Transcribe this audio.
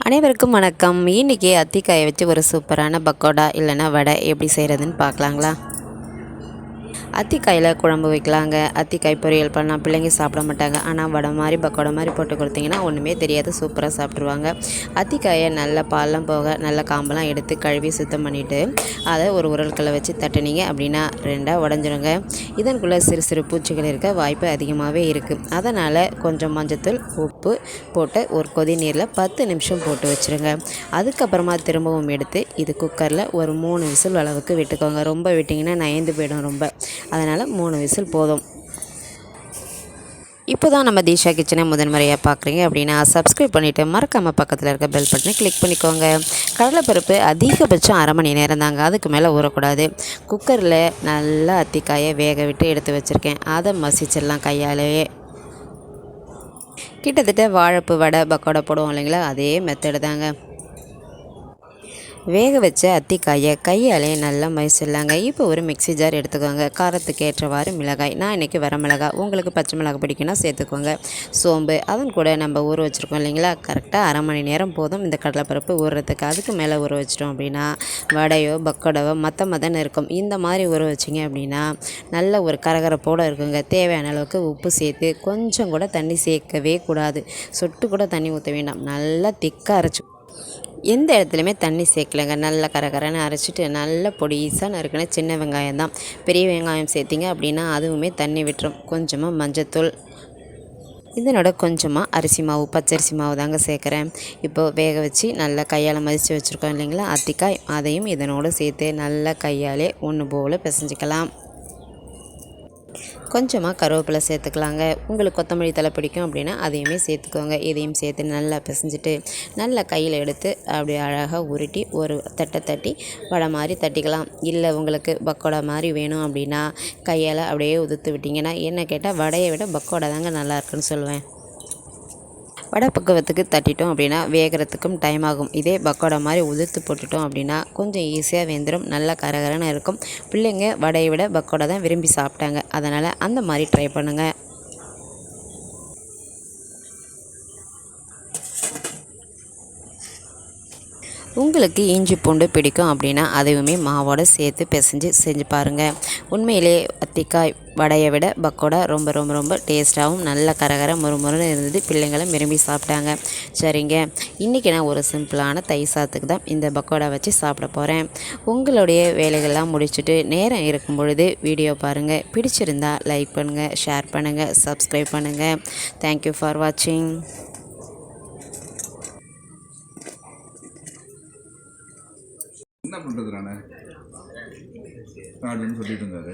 அனைவருக்கும் வணக்கம். இன்றைக்கி அத்திக்காயை வச்சு ஒரு சூப்பரான பக்கோடா இல்லைன்னா வடை எப்படி செய்கிறதுன்னு பார்க்கலாங்களா? அத்திக்காயில் குழம்பு வைக்கலாங்க. அத்திக்காய் பொரியல் பண்ணால் பிள்ளைங்க சாப்பிட மாட்டாங்க. ஆனால் வடை மாதிரி பக்கோடா மாதிரி போட்டு கொடுத்தீங்கன்னா ஒன்றுமே தெரியாது, சூப்பராக சாப்பிட்ருவாங்க. அத்திக்காயை நல்லா பால்லாம் போக நல்லா காம்பெல்லாம் எடுத்து கழுவி சுத்தம் பண்ணிவிட்டு அதை ஒரு உரல்கல்லை வச்சு தட்டினீங்க அப்படின்னா ரெண்டாக உடஞ்சிருங்க. இதனுக்குள்ளே சிறு சிறு பூச்சிகள் இருக்க வாய்ப்பு அதிகமாகவே இருக்குது. அதனால் கொஞ்சம் மஞ்சத்தூள் உப்பு போட்டு ஒரு கொதி நீரில் 10 நிமிஷம் போட்டு வச்சுருங்க. அதுக்கப்புறமா திரும்பவும் எடுத்து இது குக்கரில் ஒரு 3 விசில் அளவுக்கு விட்டுக்கோங்க. ரொம்ப விட்டிங்கன்னா நயந்து போயிடும் ரொம்ப. அதனால் 3 விசில் போதும். இப்போ தான் நம்ம தீஷா கிச்சனை முதன்முறையாக பார்க்குறீங்க அப்படின்னா சப்ஸ்கிரைப் பண்ணிவிட்டு மறக்காமல் பக்கத்தில் இருக்க பெல் பட்டனை கிளிக் பண்ணிக்கோங்க. கடலைப்பருப்பு அதிகபட்சம் அரை மணி நேரம் தாங்க, அதுக்கு மேலே ஊறக்கூடாது. குக்கரில் நல்லா அத்திக்காயை வேக விட்டு எடுத்து வச்சுருக்கேன். அதை மசிச்சிடலாம் கையாலேயே. கிட்டத்தட்ட வாழைப்பு வடை பக்கோடா போடுவோம் இல்லைங்களா, அதே மெத்தடு தாங்க. வேக வச்ச அத்திக்காயை கையாலே நல்லா மசிச்சிடலாங்க. இப்போ ஒரு மிக்ஸி ஜார் எடுத்துக்கோங்க. காரத்துக்கு ஏற்றவாறு மிளகாய், நான் இன்றைக்கி வர மிளகாய், உங்களுக்கு பச்சை மிளகாய் பிடிக்குன்னா சேர்த்துக்கோங்க. சோம்பு, அதன் கூட நம்ம ஊற வச்சுருக்கோம் இல்லைங்களா, கரெக்டாக அரை மணி நேரம் போதும் இந்த கடலைப்பருப்பு ஊறுறதுக்கு. அதுக்கு மேலே ஊற வச்சிட்டோம் அப்படின்னா வடையோ பக்கோடாவோ மதன்னு இருக்கும். இந்த மாதிரி ஊற வச்சிங்க அப்படின்னா நல்ல ஒரு கரகரப்போடு இருக்குங்க. தேவையான அளவுக்கு உப்பு சேர்த்து கொஞ்சம் கூட தண்ணி சேர்க்கவே கூடாது. சொட்டு கூட தண்ணி ஊற்ற வேண்டாம். நல்லா திக்காக அரைச்சி, எந்த இடத்துலையுமே தண்ணி சேர்க்கலைங்க. நல்லா கரகரன்னு அரைச்சிட்டு நல்ல பொடிசாக நறுக்கின சின்ன வெங்காயம் தான். பெரிய வெங்காயம் சேர்த்திங்க அப்படின்னா அதுவுமே தண்ணி விட்டுரும். கொஞ்சமாக மஞ்சத்தூள், இதனோட கொஞ்சமாக அரிசி மாவு, பச்சரிசி மாவு தாங்க சேர்க்குறேன். இப்போது வேக வச்சு நல்லா கையால் மதித்து வச்சுருக்கோம் இல்லைங்களா அத்திக்காய், அதையும் இதனோடு சேர்த்து நல்லா கையாலே ஒன்று போல் பிசைஞ்சிக்கலாம். கொஞ்சமாக கருவேப்பிலை சேர்த்துக்கலாங்க. உங்களுக்கு கொத்தமல்லி தழை பிடிக்கும் அப்படின்னா அதையுமே சேர்த்துக்கோங்க. இதையும் சேர்த்து நல்லா பிசைஞ்சிட்டு நல்லா கையில் எடுத்து அப்படியே அழகாக உருட்டி ஒரு தட்டை தட்டி வடை மாதிரி தட்டிக்கலாம். இல்லை உங்களுக்கு பக்கோடா மாதிரி வேணும் அப்படின்னா கையால் அப்படியே உதுத்து விட்டிங்கன்னா, என்ன கேட்டால் வடையை விட பக்கோடா தாங்க நல்லா இருக்குன்னு சொல்லுவேன். வடை பக்குவத்துக்கு தட்டிட்டோம் அப்படின்னா வேகிறதுக்கும் டைம் ஆகும். இதே பக்கோடா மாதிரி உதிர்த்து போட்டுட்டோம் அப்படின்னா கொஞ்சம் ஈஸியாக வெந்துடும், நல்லா கரகரன்னு இருக்கும். பிள்ளைங்க வடையை விட பக்கோடா தான் விரும்பி சாப்பிட்டாங்க. அதனால் அந்த மாதிரி ட்ரை பண்ணுங்கள். உங்களுக்கு இஞ்சி பூண்டு பிடிக்கும் அப்படின்னா அதையுமே மாவோடு சேர்த்து செஞ்சு பாருங்கள். உண்மையிலே அத்திக்காய் வடையை விட பக்கோடா ரொம்ப ரொம்ப ரொம்ப டேஸ்ட்டாகவும் நல்ல கரகர முறுமுறுன்னு இருந்தது. பிள்ளைங்களும் விரும்பி சாப்பிட்டாங்க. சரிங்க, இன்றைக்கி நான் ஒரு சிம்பிளான தயிர் சாதத்துக்கு தான் இந்த பக்கோடா வச்சு சாப்பிட போகிறேன். உங்களுடைய வேலைகள்லாம் முடிச்சுட்டு நேரம் இருக்கும் பொழுது வீடியோ பாருங்கள். பிடிச்சிருந்தா லைக் பண்ணுங்கள், ஷேர் பண்ணுங்கள், சப்ஸ்கிரைப் பண்ணுங்கள். தேங்க்யூ ஃபார் வாட்சிங். என்ன பண்ணுறது, நான் அப்படின்னு சொல்லிட்டு இருந்தாரு.